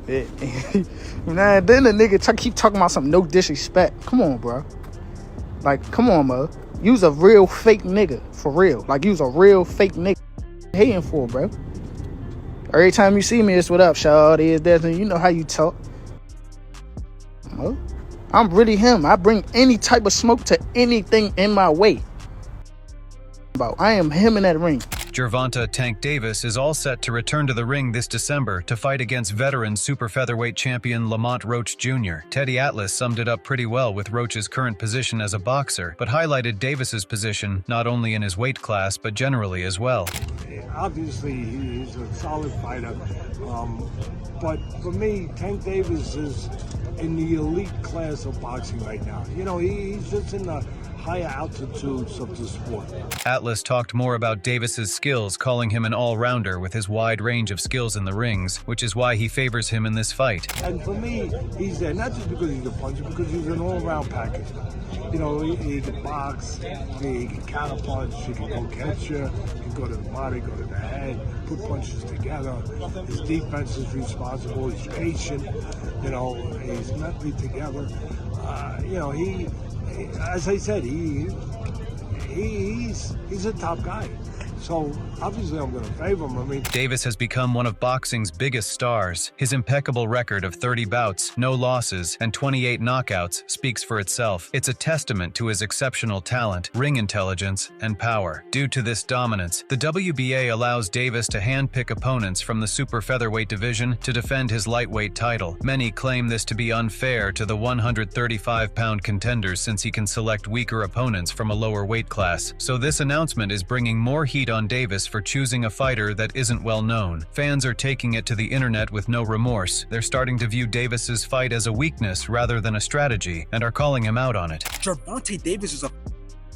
Nah, then the nigga keep talking about some no disrespect. Come on, bro. Like, come on, bro. You's a real fake nigga. For real. Like, you's a real fake nigga. Hating for, bro. Every time you see me, it's what up, shawty. Is that, you know how you talk. Well, I'm really him. I bring any type of smoke to anything in my way. I am him in that ring. Gervonta Tank Davis is all set to return to the ring this December to fight against veteran super featherweight champion Lamont Roach Jr. Teddy Atlas summed it up pretty well with Roach's current position as a boxer, but highlighted Davis's position not only in his weight class but generally as well. Obviously, he's a solid fighter, but for me, Tank Davis is in the elite class of boxing right now. You know, he's just in the higher altitudes of the sport. Atlas talked more about Davis's skills, calling him an all-rounder with his wide range of skills in the rings, which is why he favors him in this fight. And for me, he's there not just because he's a puncher, because he's an all-round package. You know, he can box, he can counterpunch, he can go catch you, he can go to the body, go to the head, put punches together. His defense is responsible, he's patient, you know, he's mentally together. You know, as I said, he's a top guy. So obviously I'm going to favor him. I mean, Davis has become one of boxing's biggest stars. His impeccable record of 30 bouts, no losses, and 28 knockouts speaks for itself. It's a testament to his exceptional talent, ring intelligence, and power. Due to this dominance, the WBA allows Davis to handpick opponents from the super featherweight division to defend his lightweight title. Many claim this to be unfair to the 135-pound contenders since he can select weaker opponents from a lower weight class. So this announcement is bringing more heat on Davis for choosing a fighter that isn't well known. Fans are taking it to the internet with no remorse. They're starting to view Davis's fight as a weakness rather than a strategy, and are calling him out on it. Gervonta Davis is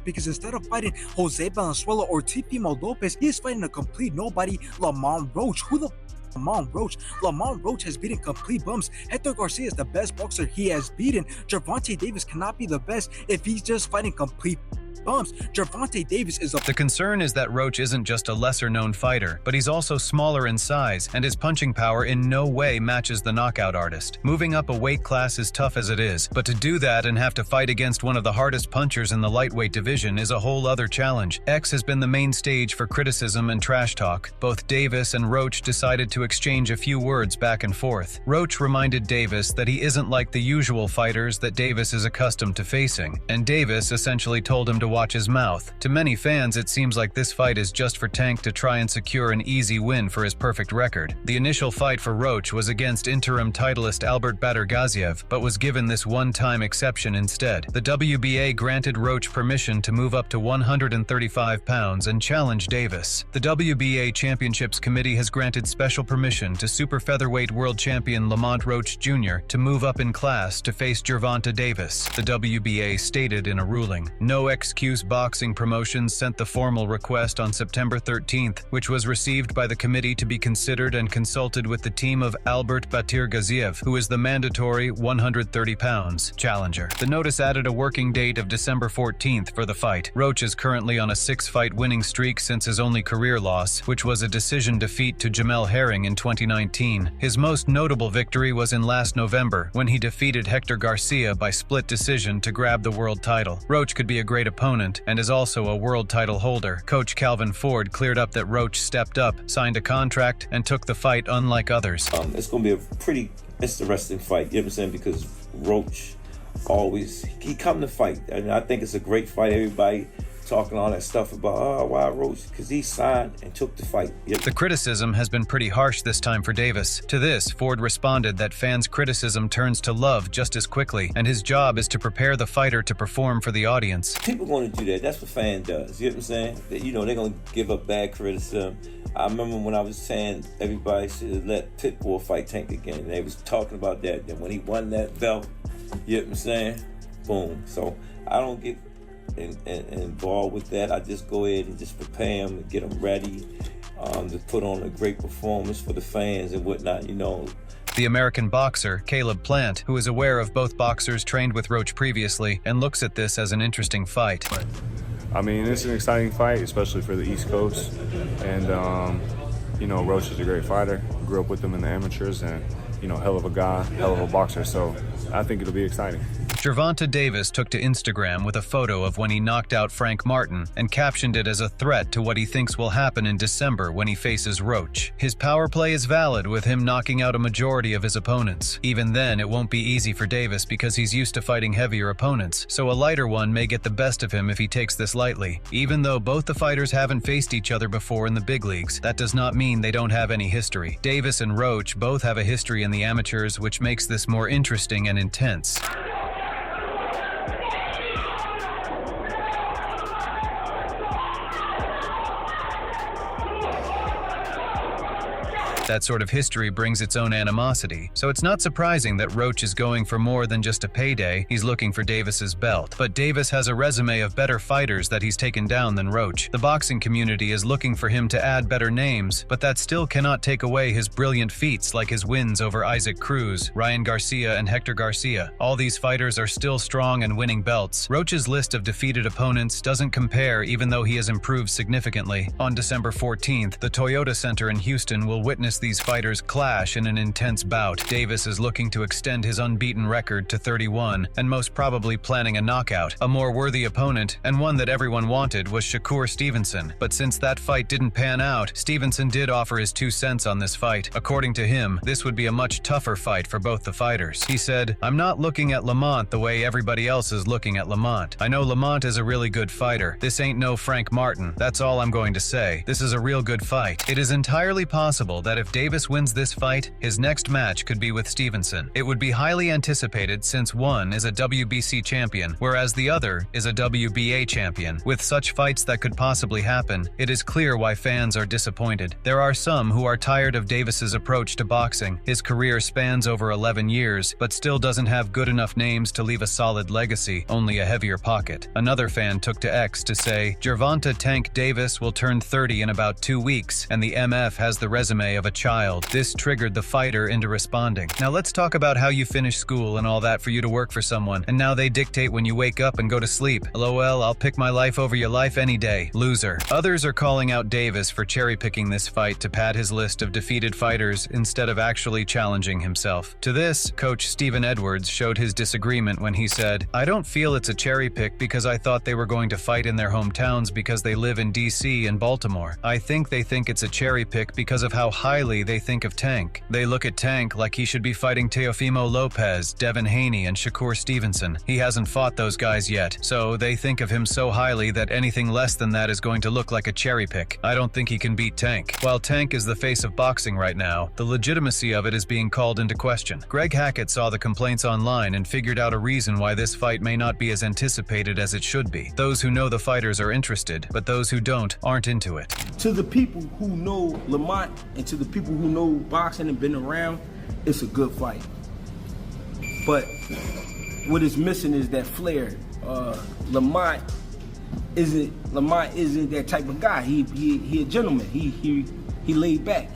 because instead of fighting Jose Valenzuela or Teofimo Lopez, he is fighting a complete nobody, Lamont Roach. Who the Lamont Roach? Lamont Roach has beaten complete bums. Hector Garcia is the best boxer he has beaten. Gervonta Davis cannot be the best if he's just fighting complete bumps. Gervonta Davis is a... The concern is that Roach isn't just a lesser-known fighter, but he's also smaller in size, and his punching power in no way matches the knockout artist. Moving up a weight class is tough as it is, but to do that and have to fight against one of the hardest punchers in the lightweight division is a whole other challenge. X has been the main stage for criticism and trash talk. Both Davis and Roach decided to exchange a few words back and forth. Roach reminded Davis that he isn't like the usual fighters that Davis is accustomed to facing, and Davis essentially told him to watch his mouth. To many fans, it seems like this fight is just for Tank to try and secure an easy win for his perfect record. The initial fight for Roach was against interim titleist Albert Badergaziev, but was given this one-time exception instead. The WBA granted Roach permission to move up to 135 pounds and challenge Davis. The WBA Championships Committee has granted special permission to super featherweight world champion Lamont Roach Jr. to move up in class to face Gervonta Davis. The WBA stated in a ruling, "No excuse Boxing Promotions sent the formal request on September 13th, which was received by the committee to be considered and consulted with the team of Albert Badergaziev, who is the mandatory 130 pounds challenger." The notice added a working date of December 14th for the fight. Roach is currently on a 6-fight winning streak since his only career loss, which was a decision defeat to Jamel Herring in 2019. His most notable victory was in last November, when he defeated Hector Garcia by split decision to grab the world title. Roach could be a great opponent, and is also a world title holder. Coach Calvin Ford cleared up that Roach stepped up, signed a contract, and took the fight unlike others. It's going to be a pretty interesting fight, you know what I'm saying, because Roach he come to fight, and I think it's a great fight. Everybody talking all that stuff about, why Roach? Because he signed and took the fight. Yep. The criticism has been pretty harsh this time for Davis. To this, Ford responded that fans' criticism turns to love just as quickly, and his job is to prepare the fighter to perform for the audience. People going to do that. That's what fan does. You know what I'm saying? They're going to give up bad criticism. I remember when I was saying everybody should let Pitbull fight Tank again. They was talking about that. Then when he won that belt, you know what I'm saying? Boom. So I don't get involved with that. I just go ahead and just prepare them and get them ready to put on a great performance for the fans and whatnot, you know. The American boxer, Caleb Plant, who is aware of both boxers trained with Roach previously and looks at this as an interesting fight. I mean, it's an exciting fight, especially for the East Coast. And, you know, Roach is a great fighter. Grew up with him in the amateurs, and hell of a guy, hell of a boxer. So I think it'll be exciting. Gervonta Davis took to Instagram with a photo of when he knocked out Frank Martin and captioned it as a threat to what he thinks will happen in December when he faces Roach. His power play is valid with him knocking out a majority of his opponents. Even then, it won't be easy for Davis because he's used to fighting heavier opponents, so a lighter one may get the best of him if he takes this lightly. Even though both the fighters haven't faced each other before in the big leagues, that does not mean they don't have any history. Davis and Roach both have a history in the amateurs, which makes this more interesting and intense. That sort of history brings its own animosity, so it's not surprising that Roach is going for more than just a payday. He's looking for Davis's belt. But Davis has a resume of better fighters that he's taken down than Roach. The boxing community is looking for him to add better names, but that still cannot take away his brilliant feats like his wins over Isaac Cruz, Ryan Garcia, and Hector Garcia. All these fighters are still strong and winning belts. Roach's list of defeated opponents doesn't compare even though he has improved significantly. On December 14th, the Toyota Center in Houston will witness these fighters clash in an intense bout. Davis is looking to extend his unbeaten record to 31 and most probably planning a knockout. A more worthy opponent, and one that everyone wanted, was Shakur Stevenson. But since that fight didn't pan out, Stevenson did offer his 2 cents on this fight. According to him, this would be a much tougher fight for both the fighters. He said, "I'm not looking at Lamont the way everybody else is looking at Lamont. I know Lamont is a really good fighter. This ain't no Frank Martin. That's all I'm going to say. This is a real good fight." It is entirely possible that if Davis wins this fight, his next match could be with Stevenson. It would be highly anticipated since one is a WBC champion, whereas the other is a WBA champion. With such fights that could possibly happen, it is clear why fans are disappointed. There are some who are tired of Davis's approach to boxing. His career spans over 11 years, but still doesn't have good enough names to leave a solid legacy, only a heavier pocket. Another fan took to X to say, "Gervonta Tank Davis will turn 30 in about 2 weeks, and the MF has the resume of a child." This triggered the fighter into responding. "Now let's talk about how you finish school and all that for you to work for someone, and now they dictate when you wake up and go to sleep. LOL, I'll pick my life over your life any day. Loser." Others are calling out Davis for cherry-picking this fight to pad his list of defeated fighters instead of actually challenging himself. To this, coach Stephen Edwards showed his disagreement when he said, "I don't feel it's a cherry pick because I thought they were going to fight in their hometowns because they live in DC and Baltimore. I think they think it's a cherry pick because of how highly they think of Tank. They look at Tank like he should be fighting Teofimo Lopez, Devin Haney, and Shakur Stevenson. He hasn't fought those guys yet, so they think of him so highly that anything less than that is going to look like a cherry pick. I don't think he can beat Tank." While Tank is the face of boxing right now, the legitimacy of it is being called into question. Greg Hackett saw the complaints online and figured out a reason why this fight may not be as anticipated as it should be. Those who know the fighters are interested, but those who don't aren't into it. To the people who know Lamont and to the people who know boxing and been around, it's a good fight. But what is missing is that flair. Lamont isn't that type of guy. He a gentleman. He laid back.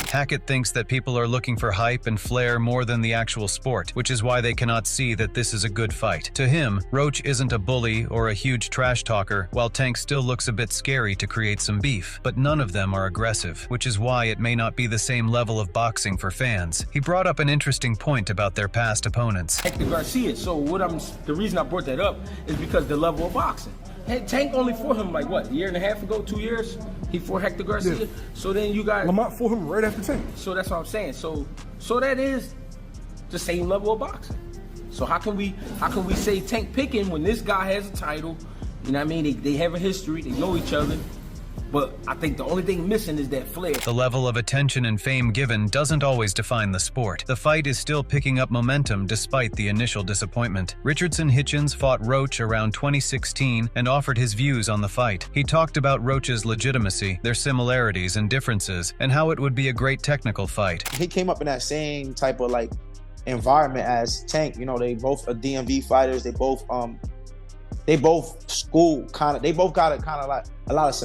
Hackett thinks that people are looking for hype and flair more than the actual sport, which is why they cannot see that this is a good fight. To him, Roach isn't a bully or a huge trash talker, while Tank still looks a bit scary to create some beef. But none of them are aggressive, which is why it may not be the same level of boxing for fans. He brought up an interesting point about their past opponents. Hector Garcia. So the reason I brought that up is because the level of boxing. Tank only fought him like what, a year and a half ago, 2 years? He fought Hector Garcia. Yeah. So then you got Lamont fought him right after Tank. So that's what I'm saying. So that is the same level of boxing. So how can we say Tank picking when this guy has a title? You know what I mean? They have a history. They know each other. But I think the only thing missing is that flair. The level of attention and fame given doesn't always define the sport. The fight is still picking up momentum despite the initial disappointment. Richardson Hitchens fought Roach around 2016 and offered his views on the fight. He talked about Roach's legitimacy, their similarities and differences, and how it would be a great technical fight. He came up in that same type of environment as Tank. You know, they both are DMV fighters. They both school kind of. They both got a kind of like a lot of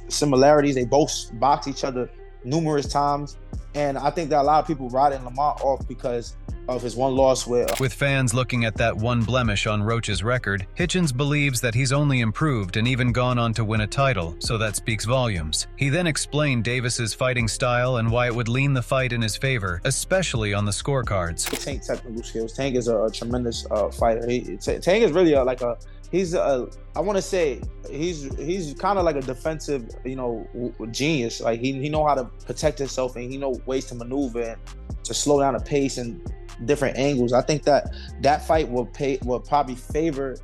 similarities. They both box each other numerous times. And I think that a lot of people riding Lamont off because of his one loss With fans looking at that one blemish on Roach's record, Hitchens believes that he's only improved and even gone on to win a title, so that speaks volumes. He then explained Davis's fighting style and why it would lean the fight in his favor, especially on the scorecards. Tank technical skills. Tank is a tremendous fighter. Tank is really I want to say he's kind of like a defensive, genius. Like he know how to protect himself and he know ways to maneuver and to slow down the pace and different angles. I think that fight will probably favor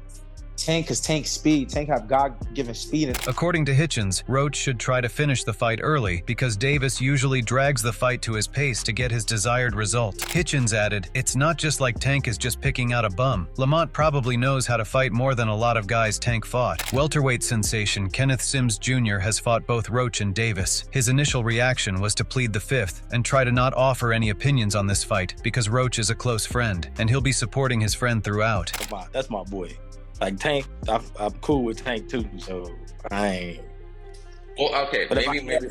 Tank because Tank's speed. Tank have God-given speed. According to Hitchens, Roach should try to finish the fight early because Davis usually drags the fight to his pace to get his desired result. Hitchens added, "It's not just like Tank is just picking out a bum. Lamont probably knows how to fight more than a lot of guys Tank fought." Welterweight sensation Kenneth Sims Jr. has fought both Roach and Davis. His initial reaction was to plead the fifth and try to not offer any opinions on this fight because Roach is a close friend and he'll be supporting his friend throughout. That's my boy. Like Tank, I'm cool with Tank too, so I ain't. Well, okay, but maybe.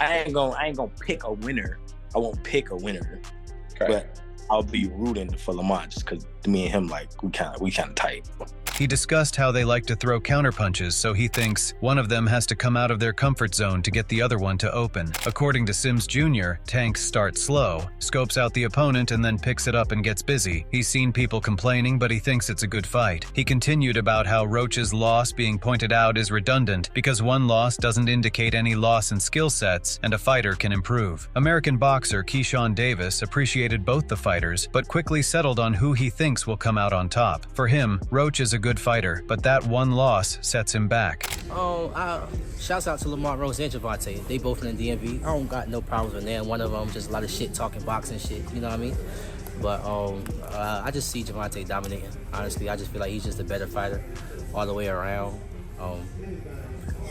I ain't gonna pick a winner. I won't pick a winner, but I'll be rooting for Lamont just because me and him we kind of tight. He discussed how they like to throw counterpunches, so he thinks one of them has to come out of their comfort zone to get the other one to open. According to Sims Jr., Tank starts slow, scopes out the opponent, and then picks it up and gets busy. He's seen people complaining, but he thinks it's a good fight. He continued about how Roach's loss being pointed out is redundant because one loss doesn't indicate any loss in skill sets, and a fighter can improve. American boxer Keyshawn Davis appreciated both the fighters, but quickly settled on who he thinks will come out on top. For him, Roach is a good fighter, but that one loss sets him back. Shouts out to Lamont Roach and Gervonta. They both in the DMV. I don't got no problems with them. One of them just a lot of shit talking boxing shit, you know what I mean? But I just see Gervonta dominating. Honestly, I just feel like he's just a better fighter all the way around.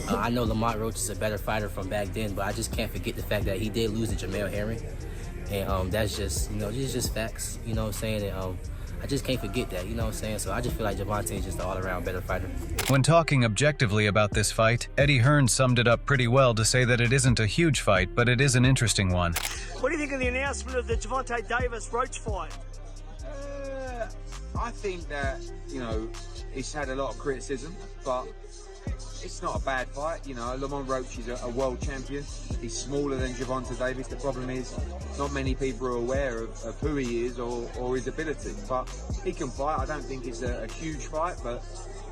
I know Lamont Roach is a better fighter from back then, but I just can't forget the fact that he did lose to Jamel Herring. And that's just, it's just facts, you know what I'm saying? And, I just can't forget that, you know what I'm saying? So I just feel like Gervonta is just an all-around better fighter. When talking objectively about this fight, Eddie Hearn summed it up pretty well to say that it isn't a huge fight, but it is an interesting one. What do you think of the announcement of the Gervonta Davis-Roach fight? I think that, it's had a lot of criticism, but it's not a bad fight. Lamont Roach is a world champion. He's smaller than Gervonta Davis. The problem is not many people are aware of who he is or his ability. But he can fight. I don't think it's a huge fight, but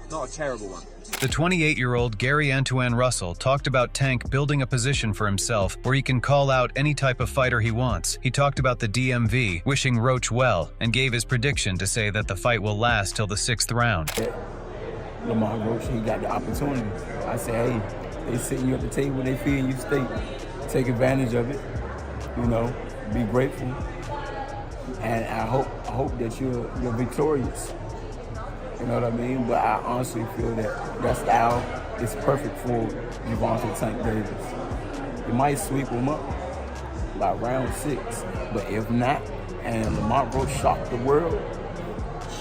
not a terrible one. The 28-year-old Gary Antoine Russell talked about Tank building a position for himself where he can call out any type of fighter he wants. He talked about the DMV, wishing Roach well, and gave his prediction to say that the fight will last till the 6th round. Lamont Roach, he got the opportunity. I said, hey, they sitting you at the table, they feeding you steak. Take advantage of it, be grateful. And I hope that you're victorious. You know what I mean? But I honestly feel that style is perfect for Gervonta Tank Davis. You might sweep him up by round 6, but if not, and Lamont Roach shocked the world,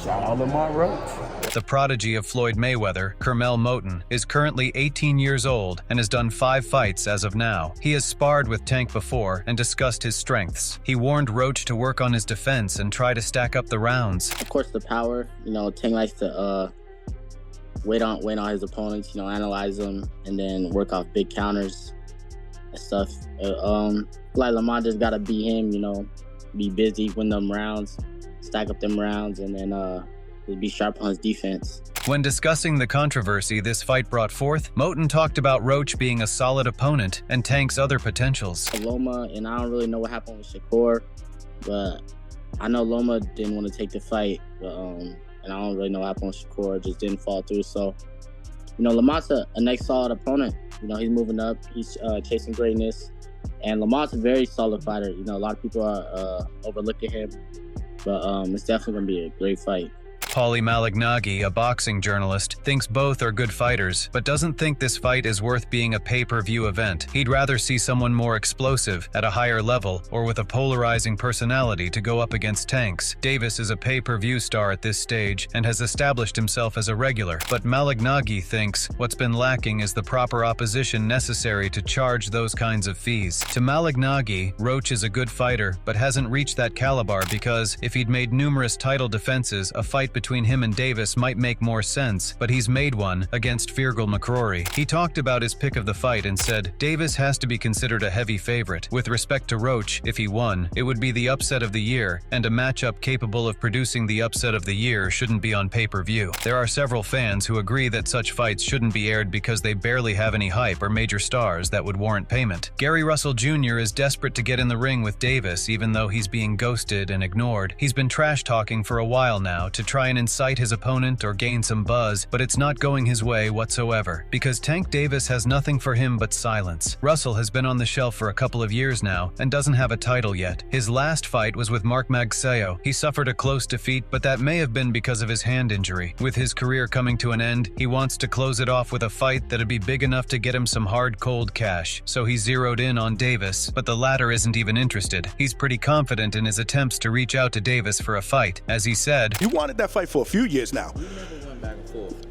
shout out Lamont Roach. The prodigy of Floyd Mayweather, Kermel Moton, is currently 18 years old and has done 5 fights as of now. He has sparred with Tank before and discussed his strengths. He warned Roach to work on his defense and try to stack up the rounds. Of course, the power. Tank likes to wait on his opponents, analyze them, and then work off big counters and stuff. Like Lamont just gotta be him, be busy, win them rounds, stack up them rounds, and then be sharp on his defense. When discussing the controversy this fight brought forth, Moton talked about Roach being a solid opponent and Tank's other potentials. Loma, and I don't really know what happened with Shakur, but I know Loma didn't want to take the fight, and I don't really know what happened with Shakur. It just didn't fall through. So, Lamont's a next solid opponent. He's moving up. He's chasing greatness. And Lamont's a very solid fighter. A lot of people are overlooking him, but it's definitely going to be a great fight. Paulie Malignaggi, a boxing journalist, thinks both are good fighters, but doesn't think this fight is worth being a pay-per-view event. He'd rather see someone more explosive, at a higher level, or with a polarizing personality to go up against Tanks. Davis is a pay-per-view star at this stage and has established himself as a regular, but Malignaggi thinks what's been lacking is the proper opposition necessary to charge those kinds of fees. To Malignaggi, Roach is a good fighter, but hasn't reached that caliber because if he'd made numerous title defenses, a fight between him and Davis might make more sense, but he's made one against Feargal McCrory. He talked about his pick of the fight and said, Davis has to be considered a heavy favorite. With respect to Roach, if he won, it would be the upset of the year, and a matchup capable of producing the upset of the year shouldn't be on pay-per-view. There are several fans who agree that such fights shouldn't be aired because they barely have any hype or major stars that would warrant payment. Gary Russell Jr. is desperate to get in the ring with Davis even though he's being ghosted and ignored. He's been trash-talking for a while now to try and incite his opponent or gain some buzz, but it's not going his way whatsoever, because Tank Davis has nothing for him but silence. Russell has been on the shelf for a couple of years now and doesn't have a title yet. His last fight was with Mark Magsayo. He suffered a close defeat, but that may have been because of his hand injury. With his career coming to an end, he wants to close it off with a fight that'd be big enough to get him some hard cold cash. So he zeroed in on Davis, but the latter isn't even interested. He's pretty confident in his attempts to reach out to Davis for a fight. As he said, "You wanted that fight for a few years now." We never went back and forth.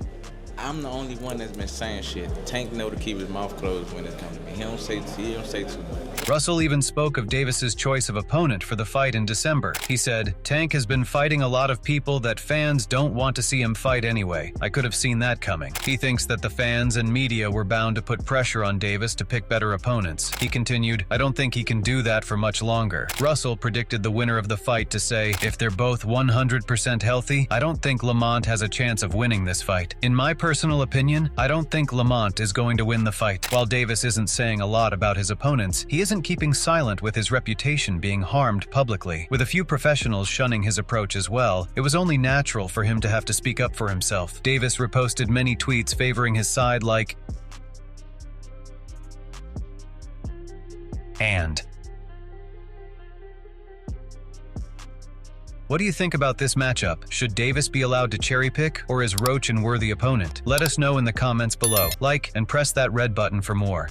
I'm the only one that's been saying shit. Tank know to keep his mouth closed when it comes to me. He don't say too much. Russell even spoke of Davis's choice of opponent for the fight in December. He said, Tank has been fighting a lot of people that fans don't want to see him fight anyway. I could have seen that coming. He thinks that the fans and media were bound to put pressure on Davis to pick better opponents. He continued, I don't think he can do that for much longer. Russell predicted the winner of the fight to say, if they're both 100% healthy, I don't think Lamont has a chance of winning this fight. In my personal opinion, I don't think Lamont is going to win the fight. While Davis isn't saying a lot about his opponents, he isn't keeping silent with his reputation being harmed publicly. With a few professionals shunning his approach as well, it was only natural for him to have to speak up for himself. Davis reposted many tweets favoring his side like, and what do you think about this matchup? Should Davis be allowed to cherry pick, or is Roach an worthy opponent? Let us know in the comments below. Like and press that red button for more.